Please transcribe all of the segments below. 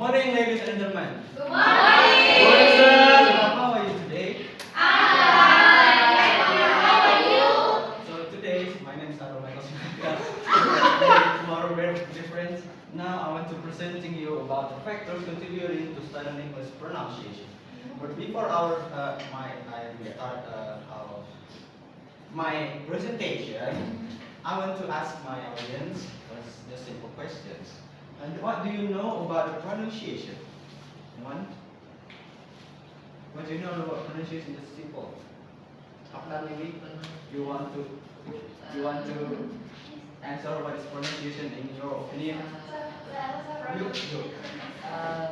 Morning, ladies and gentlemen. Good morning. Morning, sir. How are you today? How are you? So today, my name is Sinaga. Tomorrow very different. Now I want to presenting you about the factors contributing to studying English pronunciation. But before I start my presentation, I want to ask my audience just simple questions. And what do you know about the pronunciation? One. What do you know about pronunciation? Just simple. After maybe you want to answer what is pronunciation in your opinion? You.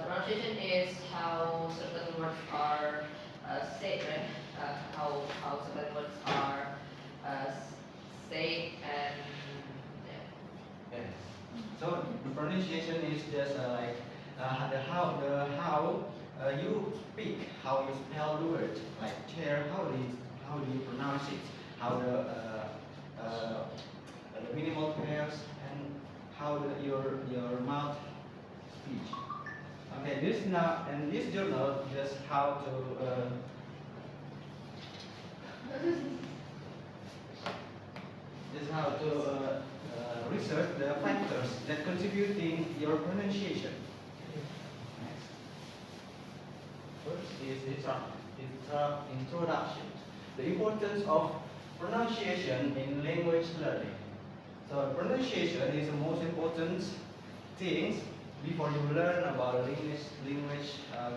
Pronunciation is how certain words are said, right? How certain words are said and Yes. So the pronunciation is just like the how you speak, how you spell the word, like chair. How do you pronounce it? How the minimal pairs and how your mouth speech. Okay, this now and this journal just how to. This is how to research the factors that contributing your pronunciation. Next. First is introduction. The importance of pronunciation in language learning. So pronunciation is the most important things before you learn about language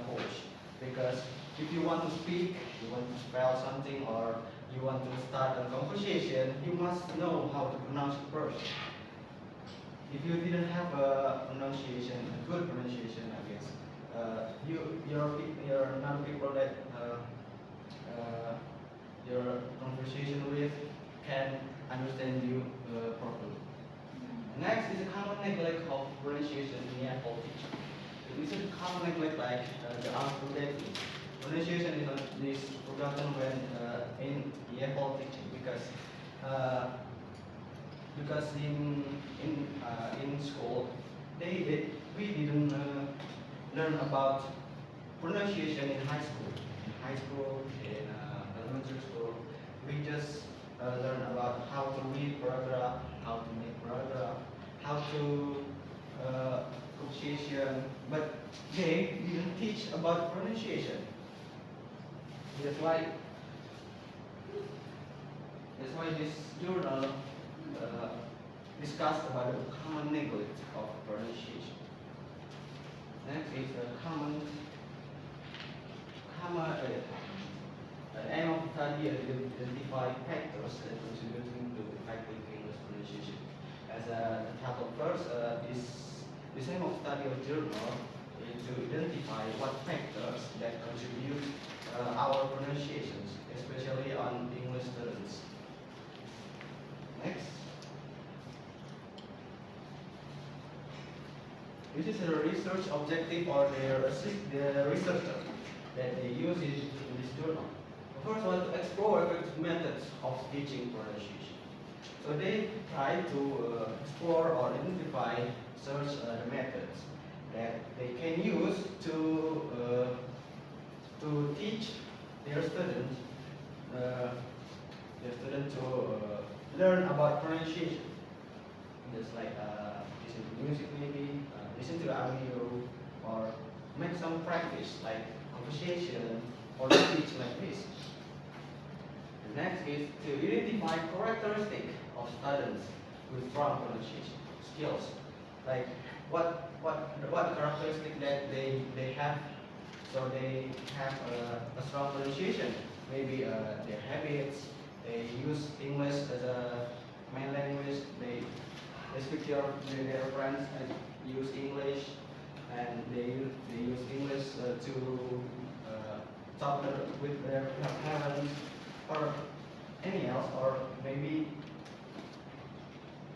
course. Because if you want to speak, you want to spell something, or you want to start a conversation, you must know how to pronounce it first. If you didn't have a pronunciation, a good pronunciation, I guess, your non-people that your conversation with can understand you properly. Next is a common neglect of pronunciation in EFL teaching. This is a common neglect like the alphabet. Pronunciation is forgotten when in EFL teaching because in school we didn't learn about pronunciation in high school. In high school, in elementary school, we just learn about how to read paragraph, how to make paragraph, how to pronunciation, but they didn't teach about pronunciation. That's why this journal discussed about the common neglect of pronunciation. Next is the aim of study is to identify factors that contributing to effective English pronunciation. As the title first, this aim of study of journal is to identify what factors that contribute our pronunciations, especially on English students. Next. This is a research objective or the researcher that they use in this journal. The first one to explore effective methods of teaching pronunciation. So they try to explore or identify search the methods that they can use to teach their students to learn about pronunciation. Just like listen to music maybe, listen to the audio, or make some practice like conversation or speech like this. The next is to identify characteristics of students with strong pronunciation skills. Like what characteristic that they have, so they have a strong pronunciation. Maybe their habits. They use English as a main language. They speak to their friends and use English, and they use English to talk with their parents or any else, or maybe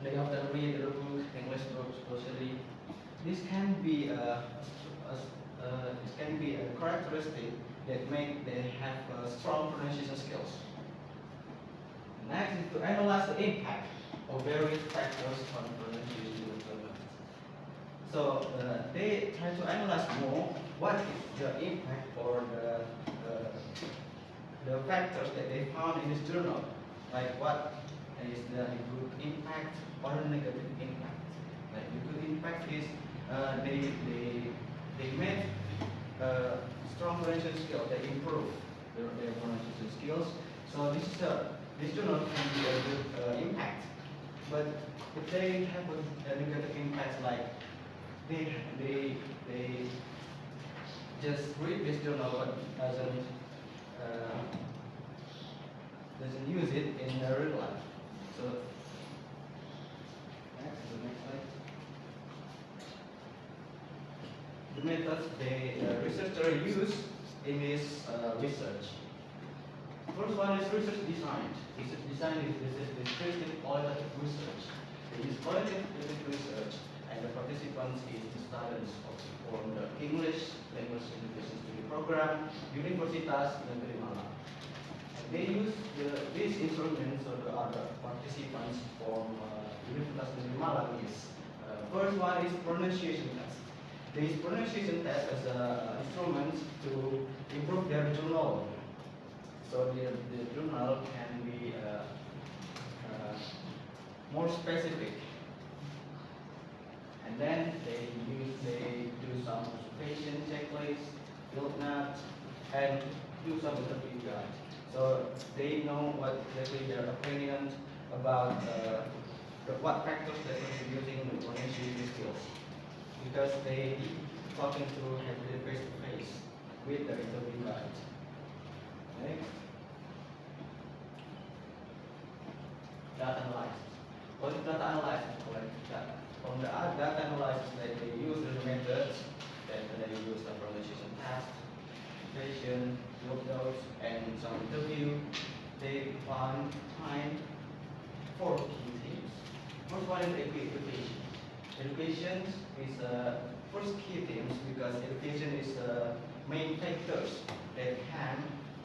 they often read the book, English books, especially. This can be a characteristic that make they have strong pronunciation skills. Next is to analyze the impact of various factors on pronunciation development. So they try to analyze more what is the impact or the factors that they found in this journal, like what is the good impact or negative impact. Like the good impact is they made strong pronunciation skills, they improve their pronunciation skills. So this journal can be a good impact. But if they have a negative impact, like they just read this journal but uh, doesn't use it in their real life. So the next slide. The methods the researcher use in this research. First one is research design. Research design is descriptive qualitative research. It is qualitative research, and the participants is the students from the English language education study program, Universitas Negeri Malang. And they use these instruments so the other participants from Universitas Negeri Malang is first one is pronunciation test. They use pronunciation test as an instrument to improve their journal. So the journal can be more specific. And then they do some observation checklist, field notes, and do some interview guide. So they know what exactly their opinion about what factors they're contributing to pronunciation skills. Because they talking to have the face to face with the interview guide. Okay. Data analysis. What is data analysis? Collect data. From the data analysis that they use the methods that they use the pronunciation test, observation, field notes, and some interview. They find four key themes. First one is education. Education is first key themes because education is main factors that can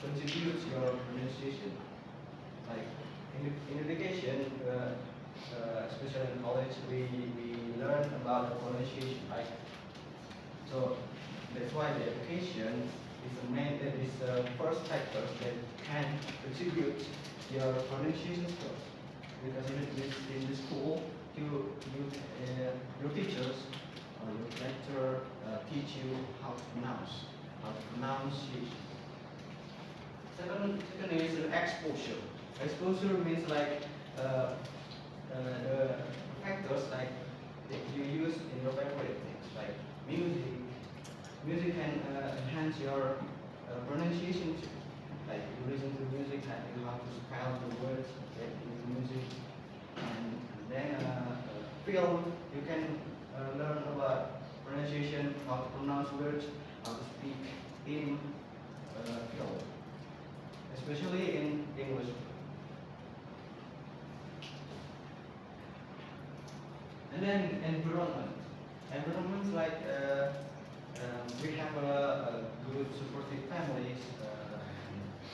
contribute to your pronunciation. Like in education, especially in college, we learn about the pronunciation, right? So that's why the education is the first factor that can contribute your pronunciation skills. Because in the school, your teachers or your lecturer teach you how to pronounce it. Second is exposure. Exposure means like the factors like that you use in your favorite things, like music. Music can enhance your pronunciation too. Like you listen to music and you have to spell the words that in music. And then film, you can learn about pronunciation, how to pronounce words, how to speak in film, especially in English. And then environment. Environment like we have a good supportive families,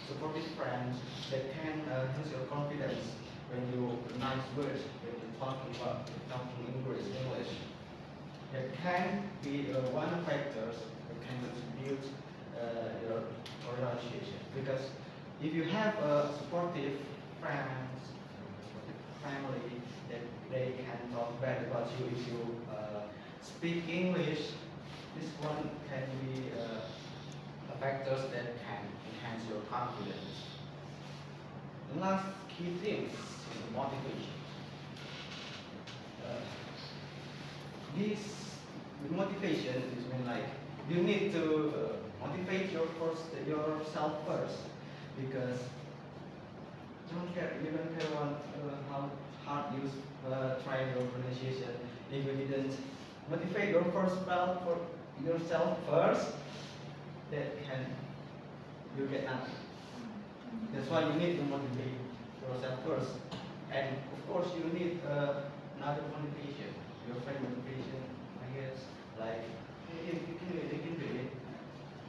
supportive friends that can enhance your confidence when you pronounce words, when you're talking English. That can be one of the factors that can contribute your pronunciation. Because if you have a supportive friends, family, that they can talk bad about you if you speak English, this one can be factors that can enhance your confidence. The last key thing is motivation. This motivation is mean like you need to motivate yourself first, because you don't care how hard you try your pronunciation if you didn't motivate yourself first. That can you get nothing. That's why you need to motivate yourself first, and of course you need another motivation, your friend motivation, I guess. Like hey, you can do it, you can do it.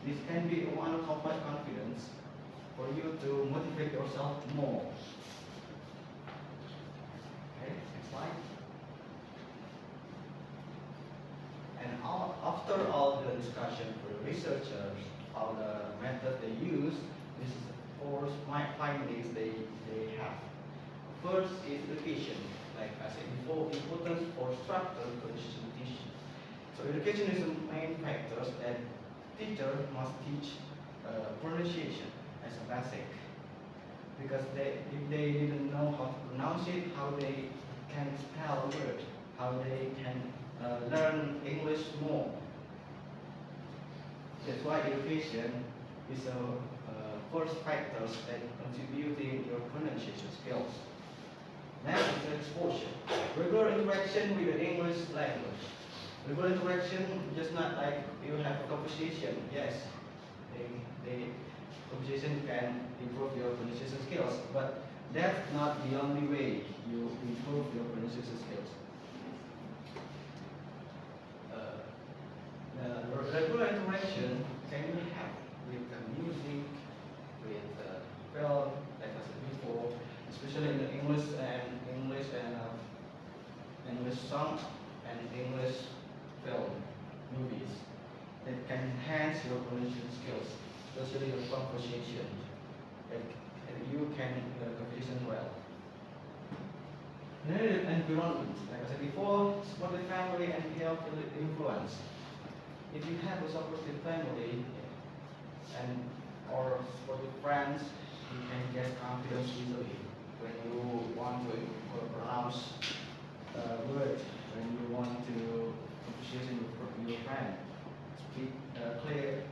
This can be one of confidence for you to motivate yourself more. Okay, next slide. researchers, how the method they use, this is four findings they have. First is education, like I said before, importance for structured pronunciation teaching. So education is the main factors that teacher must teach pronunciation as a basic, because if they didn't know how to pronounce it, how they can spell word, how they can learn English more. That's why education is a first factors that contributing your pronunciation skills. Next is exposure. Regular interaction with the English language. Regular interaction just not like you have a conversation. Yes, the conversation can improve your pronunciation skills, but that's not the only way you improve your pronunciation skills. The regular interaction can you have with the music, with film, like I said before, especially in the English songs and English film movies that can enhance your pronunciation skills, especially your conversation. And you can conversation well. Then environment, like I said before, supportive family and peer influence. If you have a supportive family and or supportive friends, you can get confidence easily when you want to pronounce words, when you want to conversation with your friend, speak clear,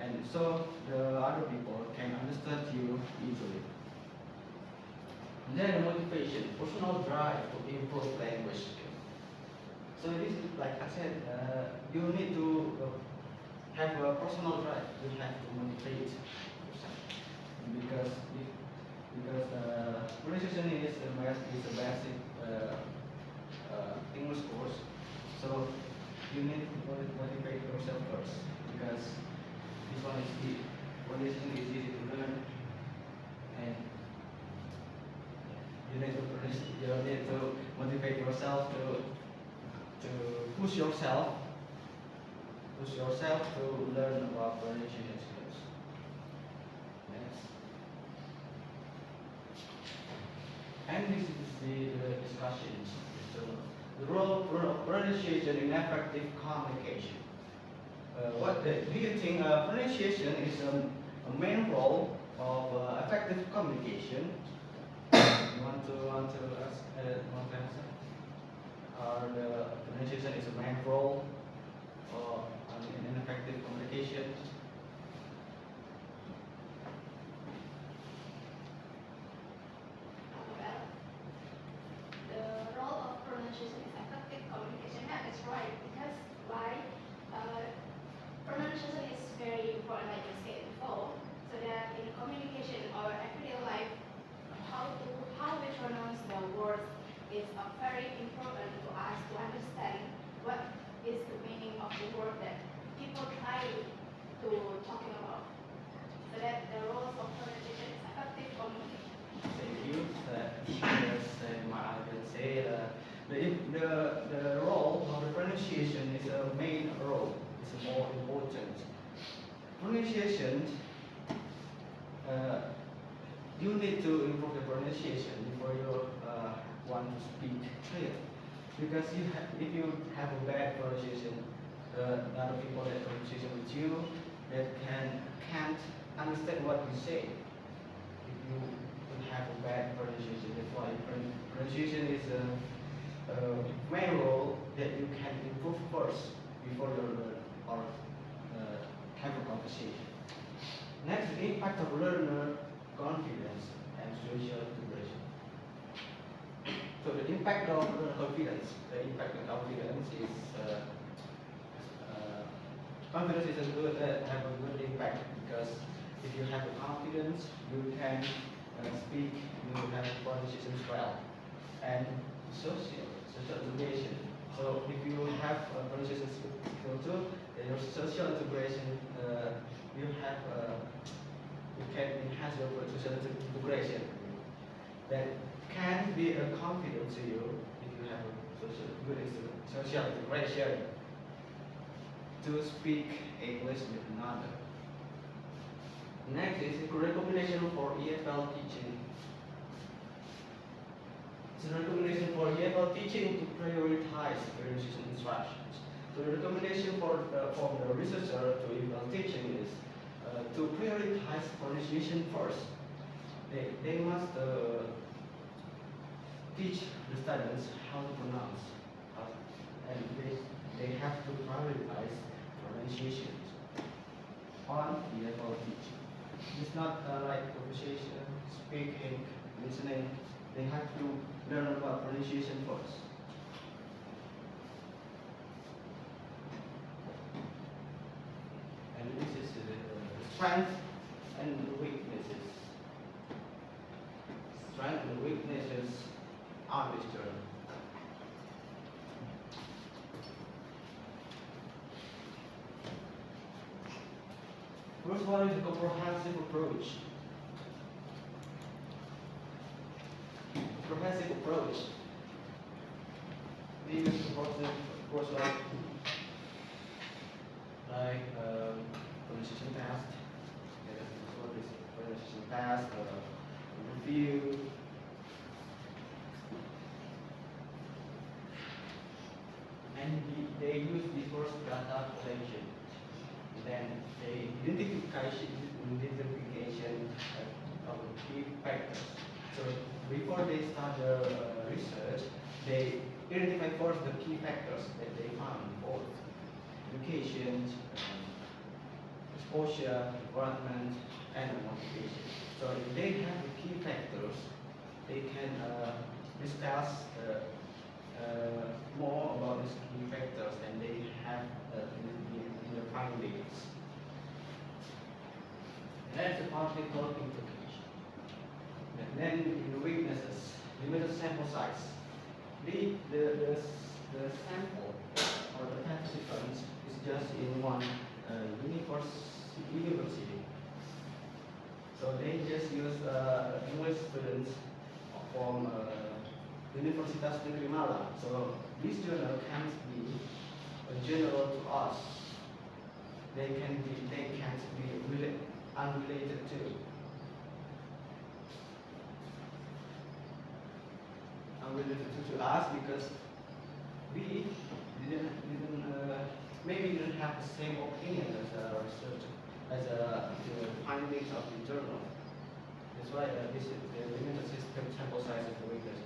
and so the other people can understand you easily. And then motivation, personal drive to improve language skills. So this is like I said, you need to have a personal drive. You have to motivate yourself because pronunciation is a basic English course. So you need to motivate yourself first because this one is easy. Pronunciation is easy to learn, and you need to motivate yourself to push yourself to learn about pronunciation skills. Next. And this is the discussions. So the role of pronunciation in effective communication. What do you think pronunciation is a main role of effective communication? You want to ask one answer? Or the pronunciation is a main role in effective communication? Well, the role of pronunciation is effective communication. That is right, because why? Pronunciation is very important, like I said before, so that in communication or everyday life, how we pronounce the words is very important to us to understand what is the meaning of the word that people try to talking about. So that the roles of pronunciation is effective communication. Thank you. Yes, I can say the role of the pronunciation is a main role. It's more important. Pronunciation. You need to improve the pronunciation before you want to speak clear. Because if you have a bad pronunciation, other people that pronunciation with you that can't understand what you say. If you have a bad pronunciation, that's why pronunciation is a main role that you can improve first before you learn or have a conversation. Next, the impact of learner confidence and social integration. So the impact of confidence, is confidence is have a good impact because if you have a confidence, you can speak, you have pronunciation well, and social integration. So if you have a pronunciation skill too, then your social integration, you can enhance your social integration. That can be a confidence to you if you have a good social integration. to speak English with another. Next is a recommendation for EFL teaching. It's a recommendation for EFL teaching to prioritize pronunciation instructions. So the recommendation for the researcher to EFL teaching is to prioritize pronunciation first. They must teach the students how to pronounce, and they have to prioritize pronunciation on EFL teaching. It's not like conversation, speaking, listening. They have to learn about pronunciation first. And this is the strength and the weaknesses. Strength and weaknesses on this journey. First one is a comprehensive approach. Comprehensive approach. We use comprehensive approach like pronunciation test, pronunciation test, review. And they use the first data collection. Then the identification of key factors. So before they start the research, they identify first the key factors that they found, both education, exposure, environment, and motivation. So if they have the key factors, they can discuss more about these key factors, and they have in the findings. That's the particle implication. And then in the weaknesses, limited sample size. The sample or the participants is just in one university. So they just use English students from Universitas Negeri Malang. So this journal can't be a journal to us. They can't be unrelated to. Unrelated to us because we didn't have the same opinion as a researcher, as the findings of the journal. That's why this is the limited system sample size of the weakness.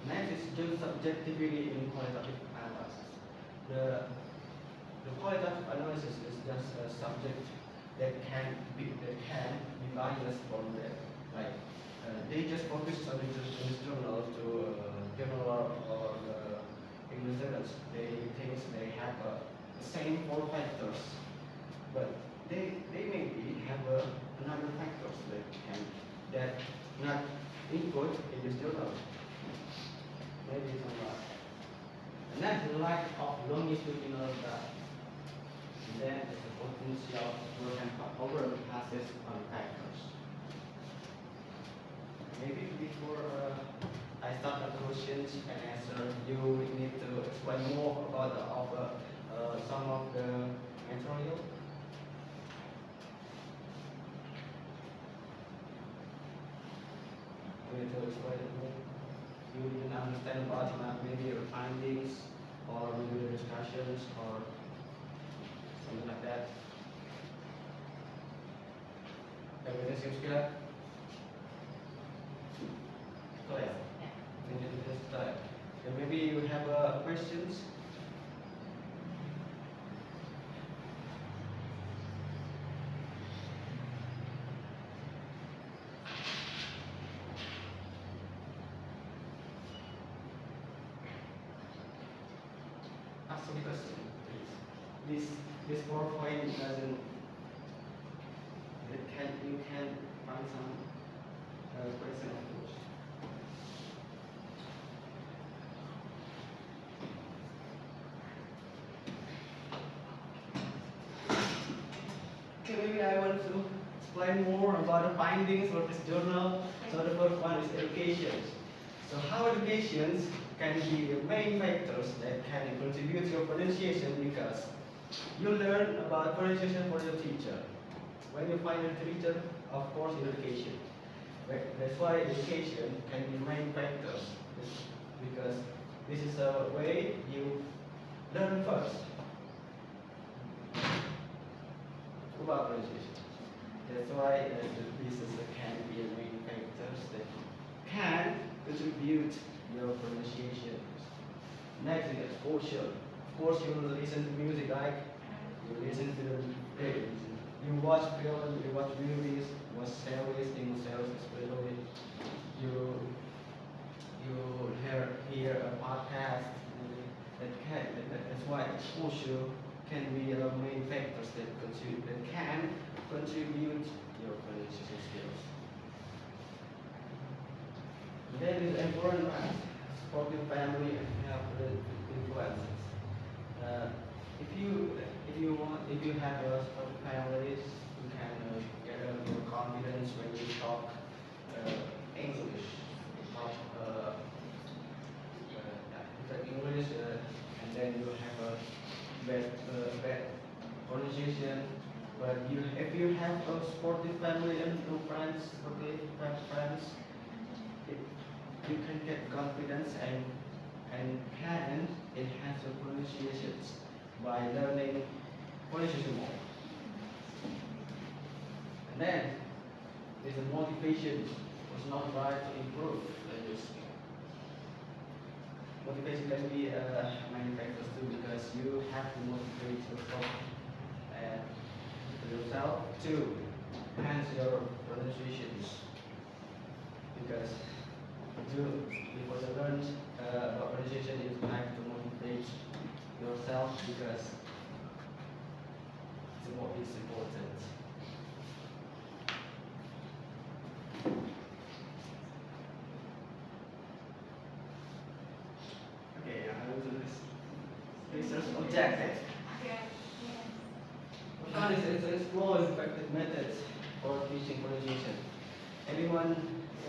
Next is just subjectivity in qualitative analysis. The qualitative analysis is just a subject that can be biased from that. Like they just focus on this journal to general or English students. They think they have the same 4 factors, but they maybe have another factors that not input in this journal. Maybe some and then the lack of longitudinal data. And then the potential overemphasis on factors. Maybe before I start the questions and answer, you need to explain more about some of the material. You need to explain it more. You didn't understand about maybe your findings or maybe your discussions or something like that. Everything seems clear? Clear? And maybe you have questions? Ask some question, please. This PowerPoint doesn't. You can find some question of course. Okay, maybe I want to explain more about the findings of this journal. So the first one is education. So how education can be the main factors that can contribute to your pronunciation because You learn about pronunciation for your teacher. When you find a teacher, of course, education. That's why education can be main factors. Because this is a way you learn first about pronunciation. That's why this is can be a main factors that can contribute your pronunciation. Next is exposure. Of course, you will listen to music, right? You listen to you watch film, you watch movies, watch series, English series especially. You hear a podcast. That's why exposure can be a main factors that can contribute your pronunciation skills. Then is environment, supporting family and health influences. Uh, if you have a supportive families, you can get more confidence when you talk English. Talk English, and then you have a bad pronunciation. But if you have a supportive family and no friends, friends, it, you can get confidence and can enhance your pronunciations by learning pronunciation more. And then there's a motivation was not right to improve language skill. Motivation can be many factors too because you have to motivate yourself to enhance your pronunciations because before you learn about pronunciation you have to motivate yourself because it's important. Okay, I will do this research objective. One is to explore effective methods for teaching pronunciation. Anyone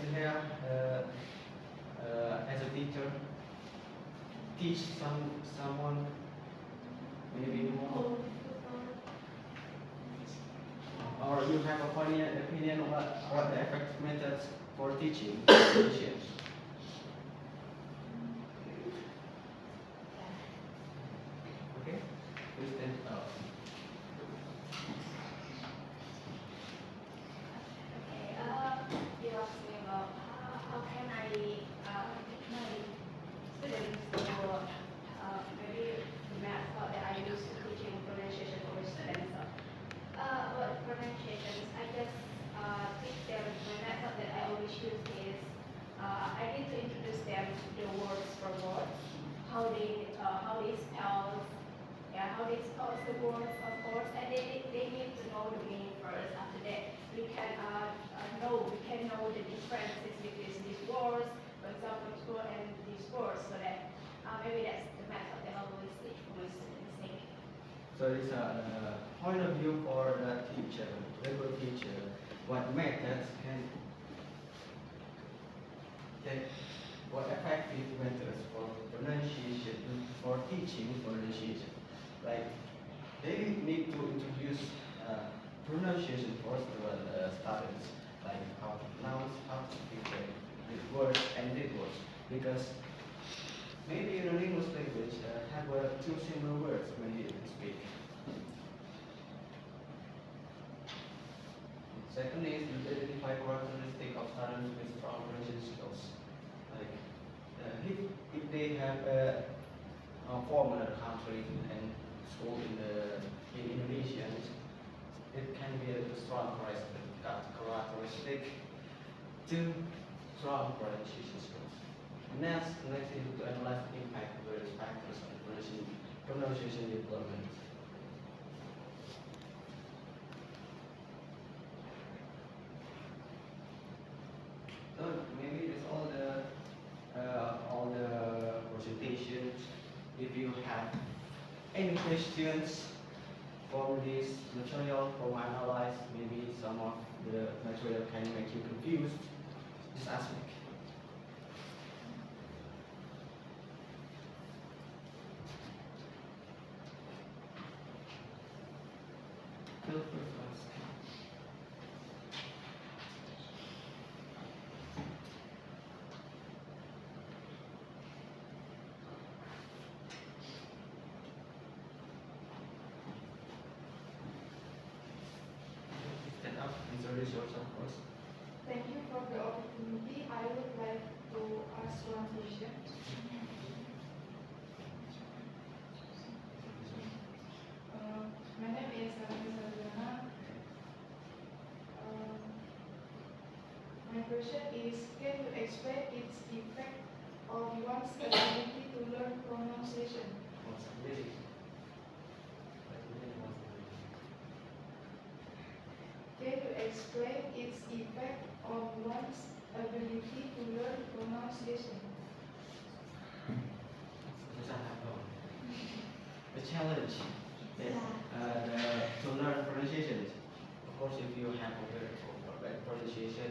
in here as a teacher teach someone maybe more, or you have opinion on what the effective methods for teaching pronunciation? Okay, please stand up. You asked me about how can I teach my students or maybe the method that I use to teaching pronunciation for students. About pronunciations, I just teach them the method that I always use is I need to introduce them to the words for words, how they spell, yeah, how they spell the words, of course, and they need to know the meaning first. After that, we can know the differences between these words, for example, this word and these words, so that maybe that's the method that I always teach for my students. So it's a point of view for the teacher, regular teacher, what methods can take, what effective methods for pronunciation, for teaching pronunciation. Like they need to introduce pronunciation first to students, like how to pronounce, how to speak the words and the words, because maybe in an English language have two similar words when you speak. Second is to identify characteristic of students with strong pronunciation skills. Like if they have a form in a country and school in Indonesia, it can be a strong characteristic to strong pronunciation skills. Next is to analyze the impact of various factors on pronunciation development. So maybe that's all the presentations. If you have any questions from this material, from analyze, maybe some of the material can make you confused, just ask me. Feel free to ask. Stand up, introduce yourself first. Thank you for the opportunity. I would like to ask one question. My name is Sinaga. My question is, can you explain its effect on one's ability to learn pronunciation? What's really? Can you explain its effect on one's ability to learn pronunciation? The challenge to learn pronunciation. Of course, if you have a very bad pronunciation,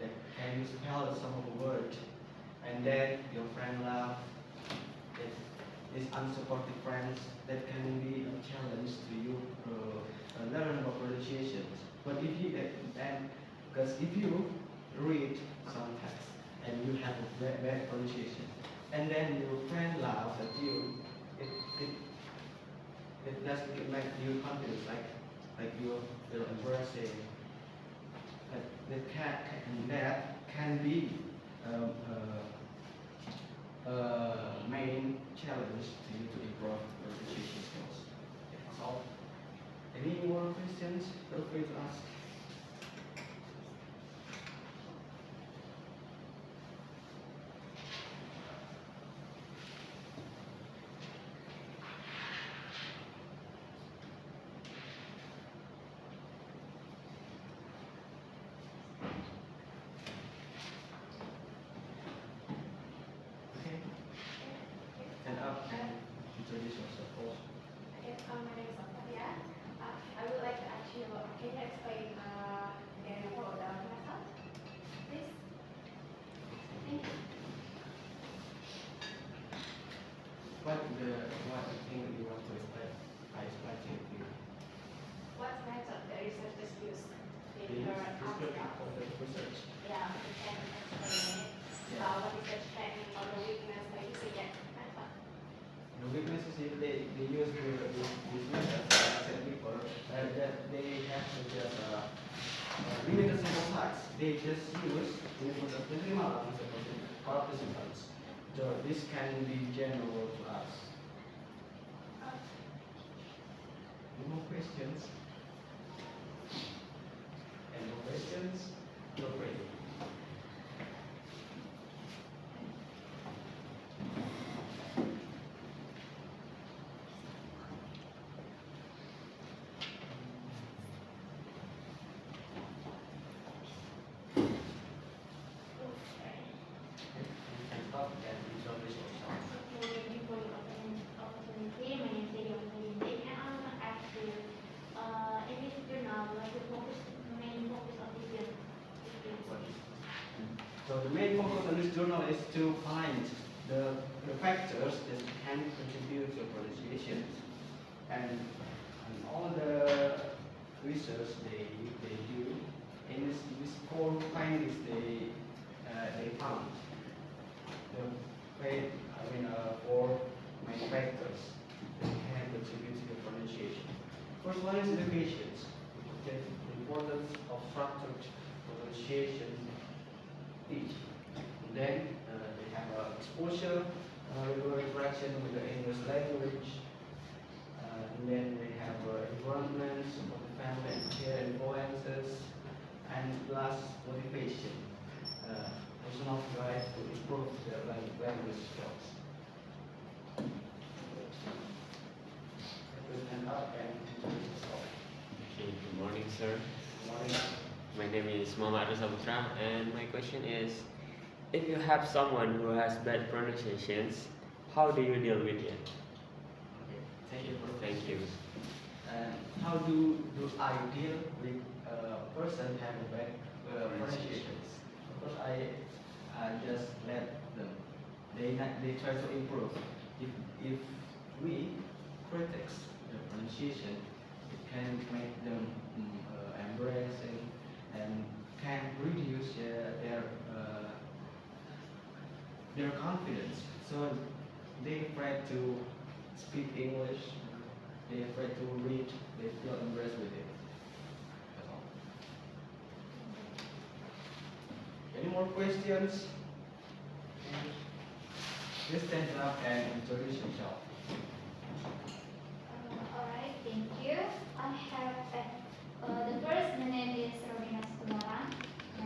that can you spell some of the word, and then your friend laugh, that is unsupportive friends, that can be a challenge to you learn about pronunciation. But if you because if you read some text and you have a bad pronunciation, and then your friend laughs at you, it does make you confidence, like you feel embarrassing. That can be main challenge to you to improve your pronunciation skills. That's all. Any more questions? Feel free to ask. Okay. Stand up and introduce yourself also. Okay, my name is Octavia. I would like to ask you, can you explain again about the method, please? Thank you. What thing that you want to explain? I explain to you. What method the researchers use The in her description abstract? of the research. Yeah, you can explain it. Yeah. What is the strength or the weakness by using that method? The weaknesses if they use this method, as I said before, that they have to just limited sample size. They just use minimal participants. So this can be general to us. No more questions? Any more questions? No free. You can stop and introduce yourself. Okay, thank you for the opportunity. My name is Devi Otalindik, and I want to ask you, in this journal, like the main focus of this journal. So the main focus of this journal is to find the factors that can contribute to pronunciation, and all the research they do in this four findings they found four main factors that can contribute to the pronunciation. First one is education. The importance of structured pronunciation teach. Then they have exposure, regular interaction with the English language. And then they have environment, support the family and peer influences. And last, motivation. Personal drive to improve their language skills. Stand up and introduce yourself. Okay, good morning, sir. Good morning. My name is Muhammad Reza Putra, and my question is, if you have someone who has bad pronunciations, how do you deal with it? Okay, thank you for the Thank you. And how do I deal with a person having bad pronunciations? Of course, I just let them. They try to improve. If we criticize the pronunciation, it can make the their confidence. So they afraid to speak English. They afraid to read. They feel embarrassed with it. That's all. Any more questions? Just stand up and introduce yourself. Alright, thank you. I have the first, my name is Romina Sumaran. I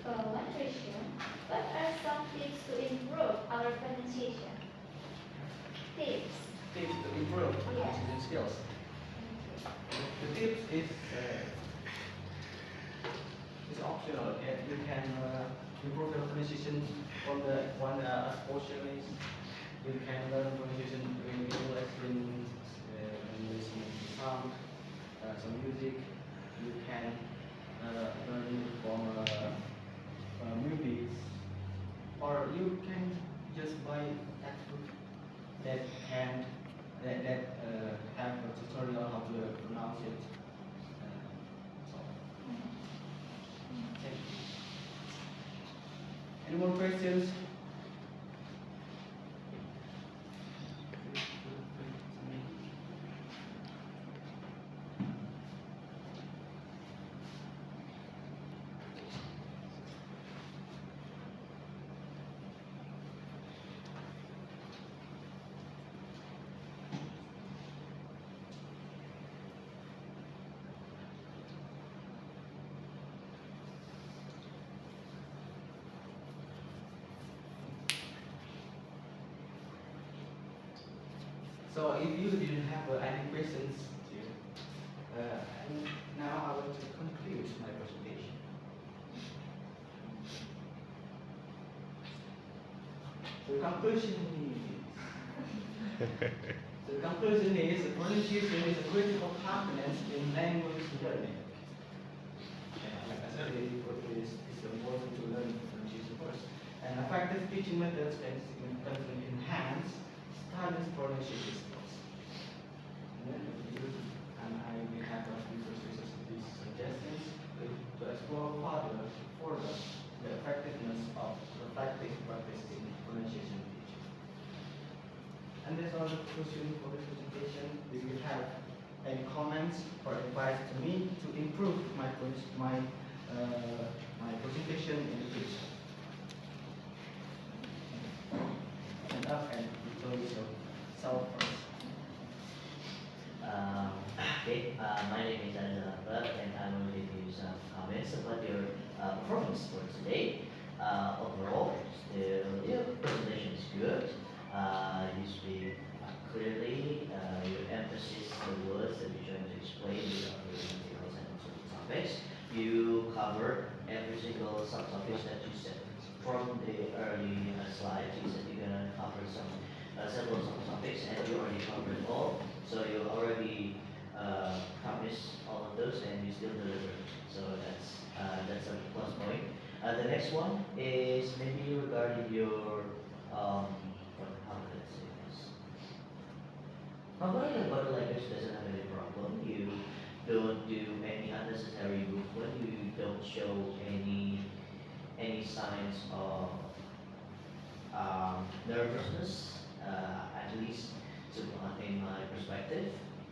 have one question. What are some tips to improve our pronunciation? Tips. Tips to improve Yes. pronunciation skills. The tips is optional. Okay? You can improve your pronunciation from the one portion is you can learn pronunciation in English when listening to some music. You can learn from movies, or you can just buy textbook that can have a tutorial how to pronounce it. So, thank you. Any more questions? So if you didn't have any questions, now I want to conclude my presentation. The conclusion is pronunciation is a critical component in language learning. Like I said, it's important to learn pronunciation first. And effective teaching methods can significantly enhance students' pronunciation skills. And I will have a few resources of these suggestions to explore further the effectiveness of reflective practice in pronunciation teaching. And that's all the conclusion for the presentation. Do you have any comments or advice to me to improve my presentation in the future? Stand up and introduce yourself first. My name is Abel, and I will give you some comments about your performance for today. Overall, your presentation is good. You speak clearly. You emphasize the words that you're trying to explain without really materials and also the topics. You cover every single subtopics that you said from the early slides. You said you're gonna cover several subtopics, and you already covered all. So you already promised all of those, and you still delivered. So that's a plus point. The next one is maybe regarding your how can I say this? Probably the body language doesn't have any problem. You don't do any unnecessary movement. You don't show any signs of nervousness. At least in my perspective,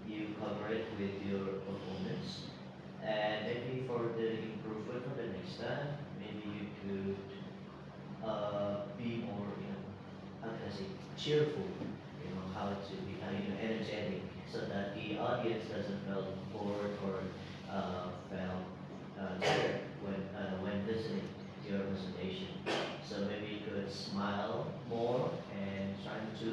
you cover it with your performance. And maybe for the improvement for the next time, maybe you could be more, how can I say, cheerful. How to be, energetic, so that the audience doesn't feel bored or feel tired when listening to your presentation. So maybe you could smile more and trying to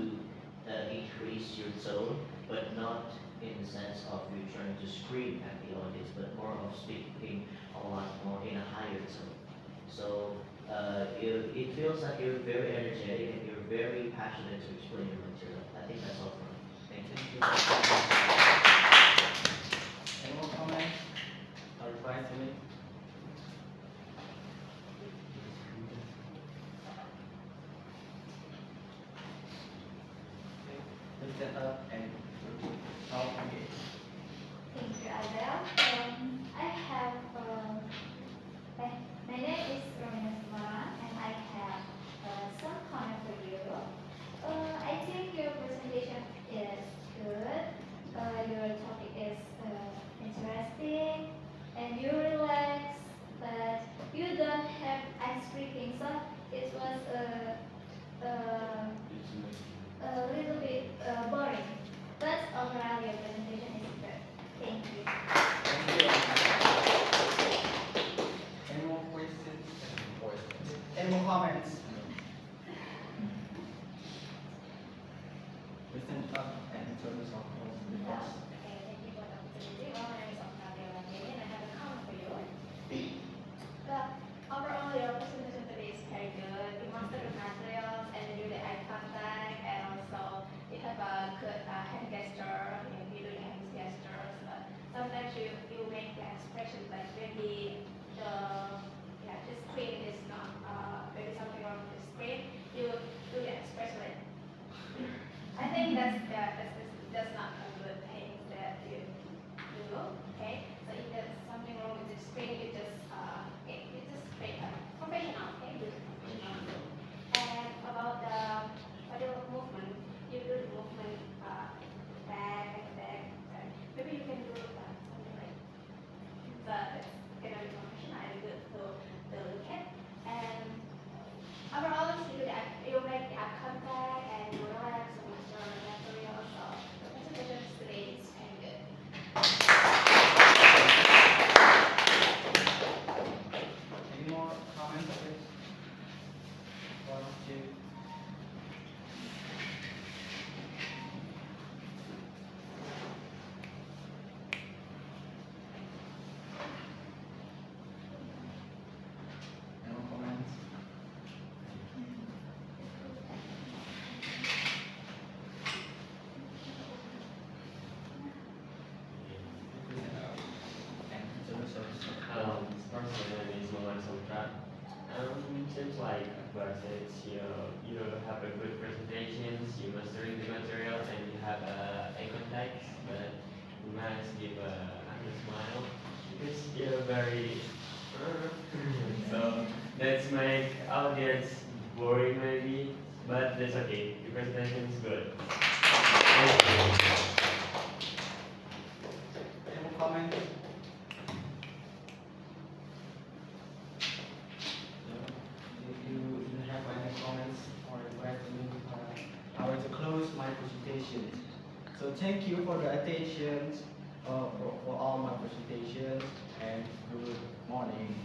increase your tone, but not in the sense of you trying to scream at the audience, but more of speaking a lot more in a higher tone. So it feels like you're very energetic and you're very passionate to explain your material. I think that's all for me. Thank you. Any more comments or advice to me? Let's stand up and talk again. Thank you, Abel. I have, my name is Romina Sumaran, and I have some comment sometimes you make the expression like maybe the screen is not maybe something wrong with the screen. You do the expression like. I think that's not a good thing that you do. Okay, so if there's something wrong with the screen, you just make a professional. Okay, do it professional. And about the body movement, you do the movement back and back. Maybe you can do something like that. It's gonna be professional and good to look at. And overall, you make the eye contact and you relax with your material. So the presentation today is kind of good. Any more comments on this? One, two. No comments? And introduce yourself. First my name is Muhammad Samtra. Seems like Akbar says you have a good presentations, you mastering the material, and you have eye contact, but you must give a smile because you're very. So that's make audience boring maybe, but that's okay. Your presentation is good. Thank you. Any more comments? If you don't have any comments or questions, I will to close my presentation. So thank you for the attention for all my presentations and good morning.